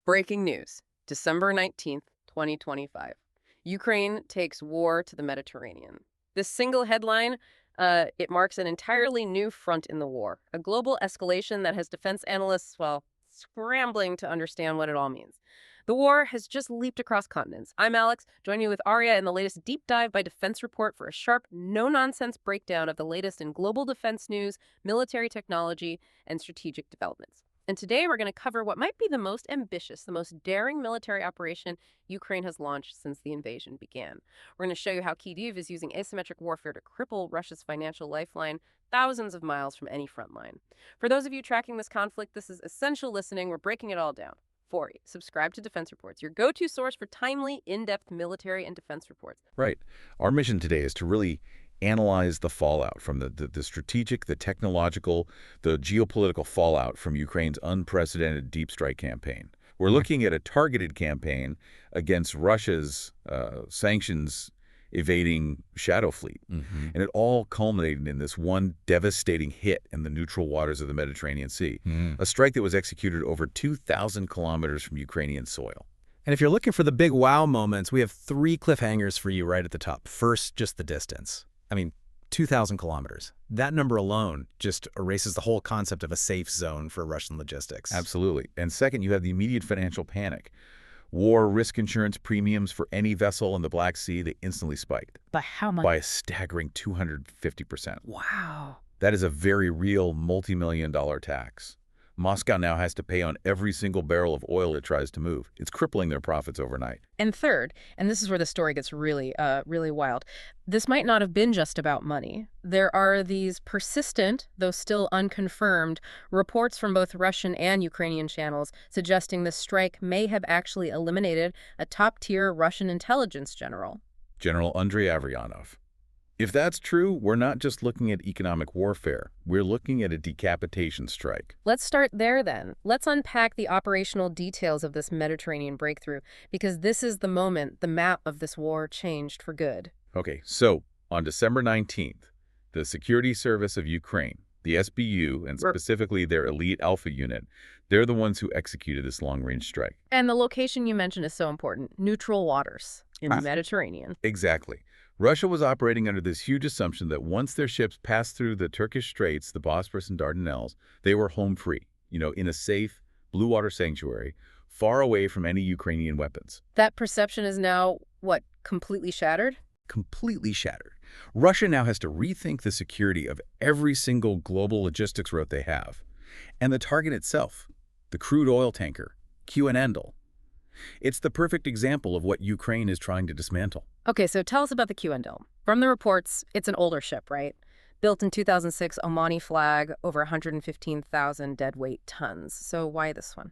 Breaking news, December 19th, 2025. Ukraine takes war to the Mediterranean. This single headline, it marks an entirely new front in the war, a global escalation that has defense analysts, well, scrambling to understand what it all means. The war has just leaped across continents. I'm Alex, joining you with Arya in the latest deep dive by Defense Report for a sharp, no-nonsense breakdown of the latest in global defense news, military technology, and strategic developments. And today we're going to cover what might be the most ambitious, the most daring military operation Ukraine has launched since the invasion began. We're going to show you how Kyiv is using asymmetric warfare to cripple Russia's financial lifeline thousands of miles from any front line. For those of you tracking this conflict, this is essential listening. We're breaking it all down. 4. Subscribe to Defense Reports, your go-to source for timely, in-depth military and defense reports. Right. Our mission today is to really analyze the fallout from the strategic, the technological, the geopolitical fallout from Ukraine's unprecedented deep strike campaign. We're looking at a targeted campaign against Russia's sanctions evading shadow fleet. And it all culminated in this one devastating hit in the neutral waters of the Mediterranean Sea, a strike that was executed over 2,000 kilometers from Ukrainian soil. And if you're looking for the big wow moments, we have 3 cliffhangers for you right at the top. First, just the distance. 2,000 kilometers. That number alone just erases the whole concept of a safe zone for Russian logistics. Absolutely. And second, you have the immediate financial panic. War risk insurance premiums for any vessel in the Black Sea, they instantly spiked. By how much? By a staggering 250%. Wow. That is a very real multi-million-dollar tax. Moscow now has to pay on every single barrel of oil it tries to move. It's crippling their profits overnight. And third, and this is where the story gets really wild, this might not have been just about money. There are these persistent, though still unconfirmed, reports from both Russian and Ukrainian channels suggesting the strike may have actually eliminated a top-tier Russian intelligence general. General Andrei Avryanov. If that's true, we're not just looking at economic warfare. We're looking at a decapitation strike. Let's start there then. Let's unpack the operational details of this Mediterranean breakthrough, because this is the moment the map of this war changed for good. Okay, so on December 19th, the Security Service of Ukraine, the SBU, and specifically their elite Alpha unit, they're the ones who executed this long-range strike. And the location you mentioned is so important, neutral waters in the Mediterranean. Exactly. Russia was operating under this huge assumption that once their ships passed through the Turkish Straits, the Bosporus and Dardanelles, they were home free, in a safe, blue water sanctuary, far away from any Ukrainian weapons. That perception is now, completely shattered? Completely shattered. Russia now has to rethink the security of every single global logistics route they have. And the target itself, the crude oil tanker, QNL. It's the perfect example of what Ukraine is trying to dismantle. Okay, so tell us about the QNL. From the reports, it's an older ship, right? Built in 2006, Omani flag, over 115,000 deadweight tons. So why this one?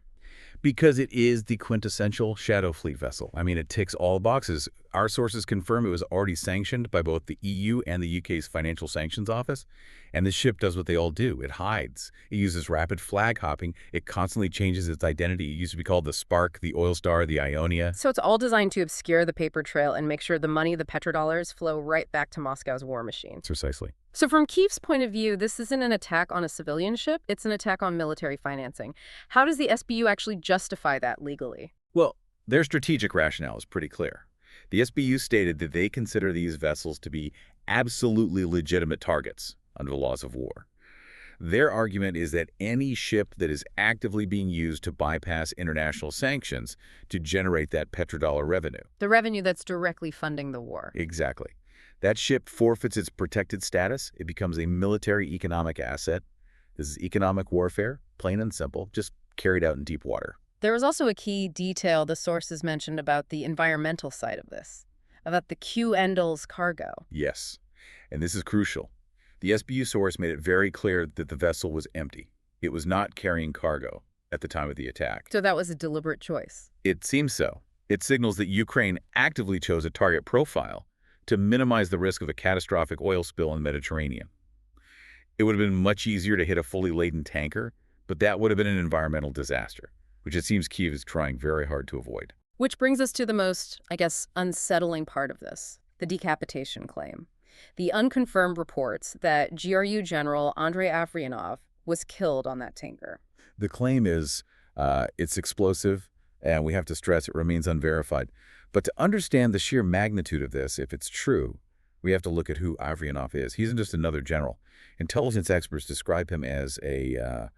Because it is the quintessential shadow fleet vessel. It ticks all boxes. Our sources confirm it was already sanctioned by both the EU and the UK's Financial Sanctions Office. And this ship does what they all do. It hides. It uses rapid flag hopping. It constantly changes its identity. It used to be called the Spark, the Oil Star, the Ionia. So it's all designed to obscure the paper trail and make sure the money, the petrodollars, flow right back to Moscow's war machine. Precisely. So from Kyiv's point of view, this isn't an attack on a civilian ship. It's an attack on military financing. How does the SBU actually justify that legally? Well, their strategic rationale is pretty clear. The SBU stated that they consider these vessels to be absolutely legitimate targets under the laws of war. Their argument is that any ship that is actively being used to bypass international sanctions to generate that petrodollar revenue. The revenue that's directly funding the war. Exactly. That ship forfeits its protected status. It becomes a military economic asset. This is economic warfare, plain and simple, just carried out in deep water. There was also a key detail the sources mentioned about the environmental side of this, about the QNL's cargo. Yes, and this is crucial. The SBU source made it very clear that the vessel was empty. It was not carrying cargo at the time of the attack. So that was a deliberate choice. It seems so. It signals that Ukraine actively chose a target profile to minimize the risk of a catastrophic oil spill in the Mediterranean. It would have been much easier to hit a fully laden tanker, but that would have been an environmental disaster, which it seems Kyiv is trying very hard to avoid. Which brings us to the most, unsettling part of this, the decapitation claim. The unconfirmed reports that GRU General Andrei Avryanov was killed on that tanker. The claim is it's explosive, And we have to stress it remains unverified. But to understand the sheer magnitude of this, if it's true, we have to look at who Avryanov is. He isn't just another general. Intelligence experts describe him as a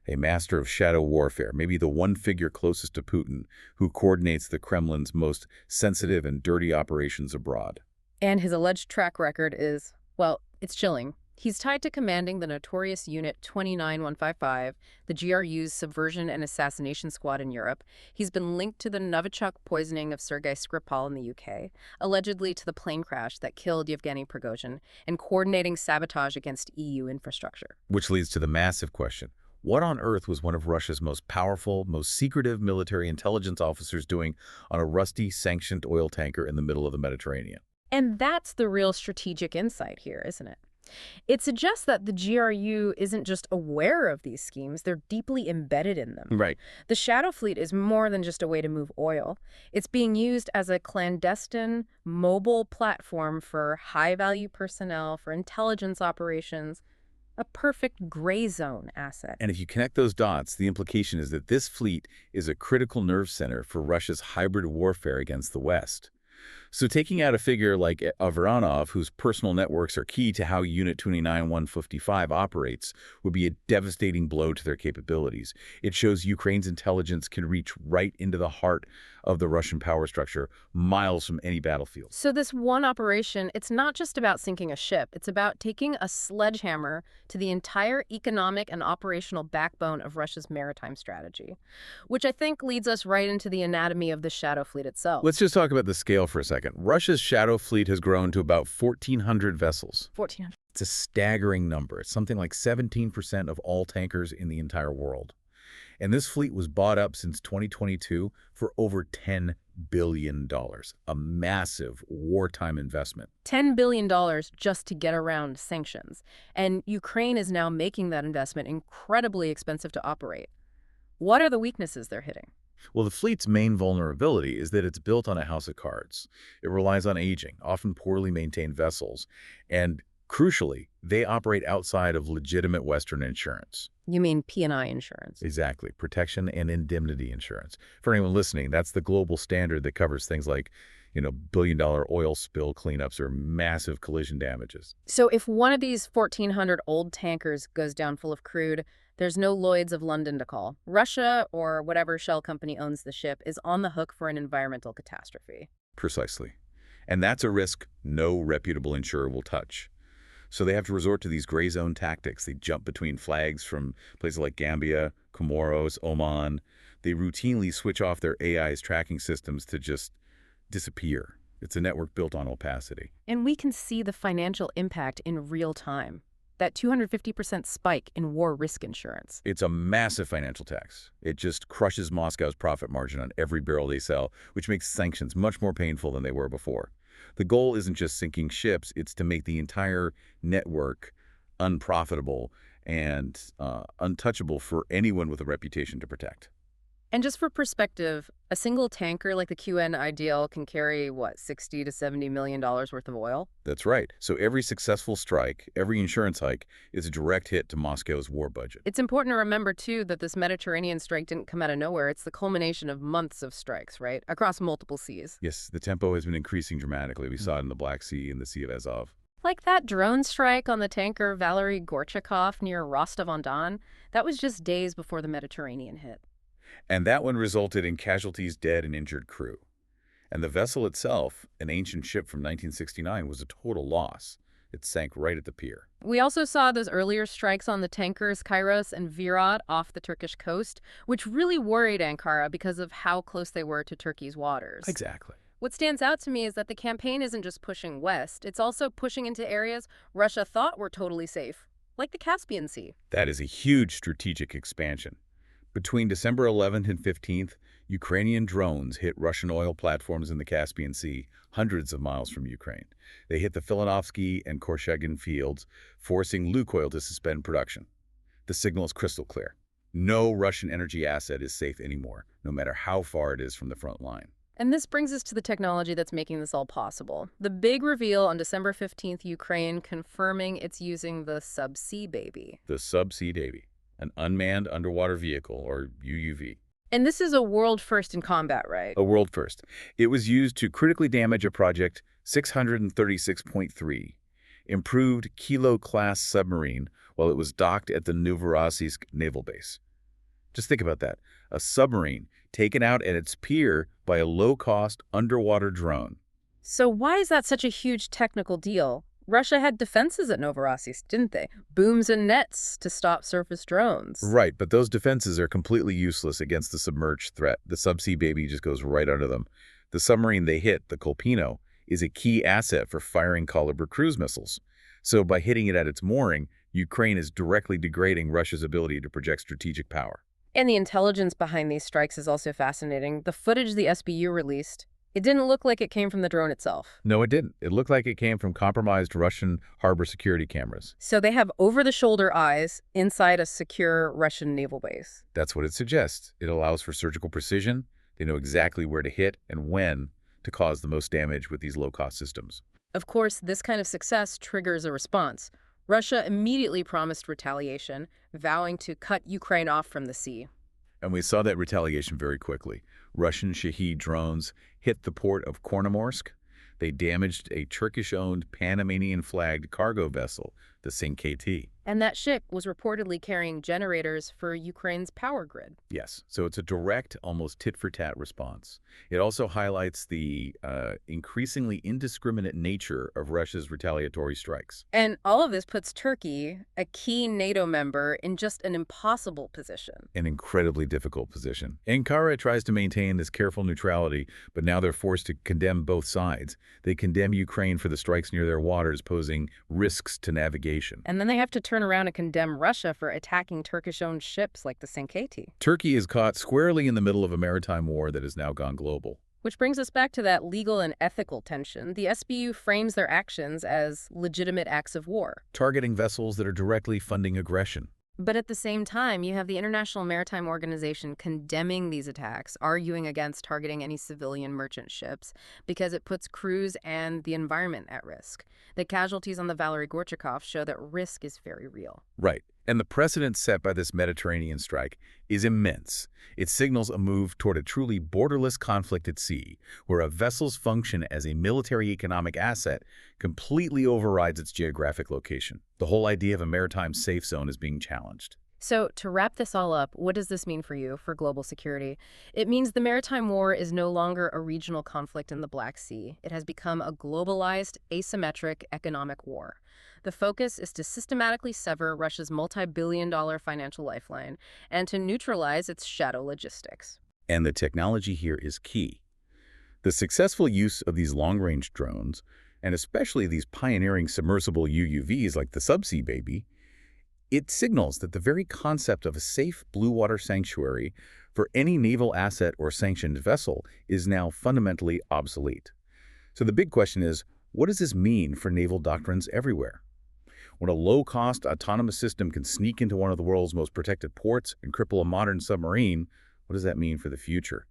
master of shadow warfare, maybe the one figure closest to Putin who coordinates the Kremlin's most sensitive and dirty operations abroad. And his alleged track record is, well, it's chilling. He's tied to commanding the notorious Unit 29155, the GRU's subversion and assassination squad in Europe. He's been linked to the Novichok poisoning of Sergei Skripal in the UK, allegedly to the plane crash that killed Yevgeny Prigozhin, and coordinating sabotage against EU infrastructure. Which leads to the massive question. What on earth was one of Russia's most powerful, most secretive military intelligence officers doing on a rusty, sanctioned oil tanker in the middle of the Mediterranean? And that's the real strategic insight here, isn't it? It suggests that the GRU isn't just aware of these schemes, they're deeply embedded in them. Right. The shadow fleet is more than just a way to move oil. It's being used as a clandestine, mobile platform for high-value personnel, for intelligence operations, a perfect gray zone asset. And if you connect those dots, the implication is that this fleet is a critical nerve center for Russia's hybrid warfare against the West. So taking out a figure like Avranov, whose personal networks are key to how Unit 29155 operates, would be a devastating blow to their capabilities. It shows Ukraine's intelligence can reach right into the heart of the Russian power structure, miles from any battlefield. So this one operation, it's not just about sinking a ship. It's about taking a sledgehammer to the entire economic and operational backbone of Russia's maritime strategy, which I think leads us right into the anatomy of the shadow fleet itself. Let's just talk about the scale for a second. Russia's shadow fleet has grown to about 1,400 vessels. 1,400. It's a staggering number. It's something like 17% of all tankers in the entire world. And this fleet was bought up since 2022 for over $10 billion, a massive wartime investment. $10 billion just to get around sanctions. And Ukraine is now making that investment incredibly expensive to operate. What are the weaknesses they're hitting? Well, the fleet's main vulnerability is that it's built on a house of cards. It relies on aging, often poorly maintained vessels, and crucially, they operate outside of legitimate Western insurance. You mean P&I insurance? Exactly. Protection and indemnity insurance. For anyone listening, that's the global standard that covers things like, billion-dollar oil spill cleanups or massive collision damages. So if one of these 1,400 old tankers goes down full of crude, there's no Lloyd's of London to call. Russia, or whatever shell company owns the ship, is on the hook for an environmental catastrophe. Precisely. And that's a risk no reputable insurer will touch. So they have to resort to these gray zone tactics. They jump between flags from places like Gambia, Comoros, Oman. They routinely switch off their AI's tracking systems to just disappear. It's a network built on opacity. And we can see the financial impact in real time. That 250% spike in war risk insurance. It's a massive financial tax. It just crushes Moscow's profit margin on every barrel they sell, which makes sanctions much more painful than they were before. The goal isn't just sinking ships, it's to make the entire network unprofitable and untouchable for anyone with a reputation to protect. And just for perspective, a single tanker like the QN Ideal can carry, what, $60 to $70 million worth of oil? That's right. So every successful strike, every insurance hike is a direct hit to Moscow's war budget. It's important to remember, too, that this Mediterranean strike didn't come out of nowhere. It's the culmination of months of strikes, right? Across multiple seas. Yes, the tempo has been increasing dramatically. We saw it in the Black Sea and the Sea of Azov. Like that drone strike on the tanker Valery Gorchakov near Rostov-on-Don, that was just days before the Mediterranean hit. And that one resulted in casualties, dead and injured crew. And the vessel itself, an ancient ship from 1969, was a total loss. It sank right at the pier. We also saw those earlier strikes on the tankers Kairos and Virat off the Turkish coast, which really worried Ankara because of how close they were to Turkey's waters. Exactly. What stands out to me is that the campaign isn't just pushing west, it's also pushing into areas Russia thought were totally safe, like the Caspian Sea. That is a huge strategic expansion. Between December 11th and 15th, Ukrainian drones hit Russian oil platforms in the Caspian Sea, hundreds of miles from Ukraine. They hit the Filanovsky and Korshegin fields, forcing Lukoil to suspend production. The signal is crystal clear. No Russian energy asset is safe anymore, no matter how far it is from the front line. And this brings us to the technology that's making this all possible. The big reveal on December 15th, Ukraine confirming it's using the Subsea Baby. The Subsea Baby, an unmanned underwater vehicle, or UUV. And this is a world first in combat, right? A world first. It was used to critically damage a Project 636.3, improved Kilo-class submarine while it was docked at the Novorossiysk naval base. Just think about that. A submarine taken out at its pier by a low-cost underwater drone. So why is that such a huge technical deal? Russia had defenses at Novorossiysk, didn't they? Booms and nets to stop surface drones. Right, but those defenses are completely useless against the submerged threat. The subsea baby just goes right under them. The submarine they hit, the Kolpino, is a key asset for firing Kalibr cruise missiles. So by hitting it at its mooring, Ukraine is directly degrading Russia's ability to project strategic power. And the intelligence behind these strikes is also fascinating. The footage the SBU released, it didn't look like it came from the drone itself. No, it didn't. It looked like it came from compromised Russian harbor security cameras. So they have over-the-shoulder eyes inside a secure Russian naval base. That's what it suggests. It allows for surgical precision. They know exactly where to hit and when to cause the most damage with these low-cost systems. Of course, this kind of success triggers a response. Russia immediately promised retaliation, vowing to cut Ukraine off from the sea. And we saw that retaliation very quickly. Russian Shahed drones hit the port of Kornomorsk. They damaged a Turkish-owned Panamanian-flagged cargo vessel, the Sanctioned. And that ship was reportedly carrying generators for Ukraine's power grid. Yes, so it's a direct, almost tit-for-tat response. It also highlights the increasingly indiscriminate nature of Russia's retaliatory strikes. And all of this puts Turkey, a key NATO member, in just an impossible position. An incredibly difficult position. Ankara tries to maintain this careful neutrality, but now they're forced to condemn both sides. They condemn Ukraine for the strikes near their waters, posing risks to navigation. And then they have to turn around and condemn Russia for attacking Turkish-owned ships like the Sanctioned. Turkey is caught squarely in the middle of a maritime war that has now gone global. Which brings us back to that legal and ethical tension. The SBU frames their actions as legitimate acts of war. Targeting vessels that are directly funding aggression. But at the same time, you have the International Maritime Organization condemning these attacks, arguing against targeting any civilian merchant ships because it puts crews and the environment at risk. The casualties on the Valery Gorchakov show that risk is very real. Right. And the precedent set by this Mediterranean strike is immense. It signals a move toward a truly borderless conflict at sea, where a vessel's function as a military economic asset completely overrides its geographic location. The whole idea of a maritime safe zone is being challenged. So to wrap this all up, what does this mean for you, for global security? It means the maritime war is no longer a regional conflict in the Black Sea. It has become a globalized, asymmetric economic war. The focus is to systematically sever Russia's multi-billion-dollar financial lifeline and to neutralize its shadow logistics. And the technology here is key. The successful use of these long-range drones, and especially these pioneering submersible UUVs like the Subsea Baby, it signals that the very concept of a safe blue water sanctuary for any naval asset or sanctioned vessel is now fundamentally obsolete. So the big question is, what does this mean for naval doctrines everywhere? When a low-cost autonomous system can sneak into one of the world's most protected ports and cripple a modern submarine, what does that mean for the future?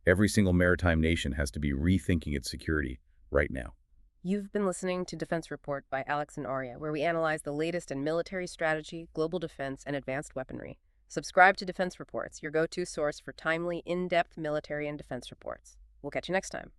Every single maritime nation has to be rethinking its security right now. You've been listening to Defense Report by Alex and Arya, where we analyze the latest in military strategy, global defense, and advanced weaponry. Subscribe to Defense Reports, your go-to source for timely, in-depth military and defense reports. We'll catch you next time.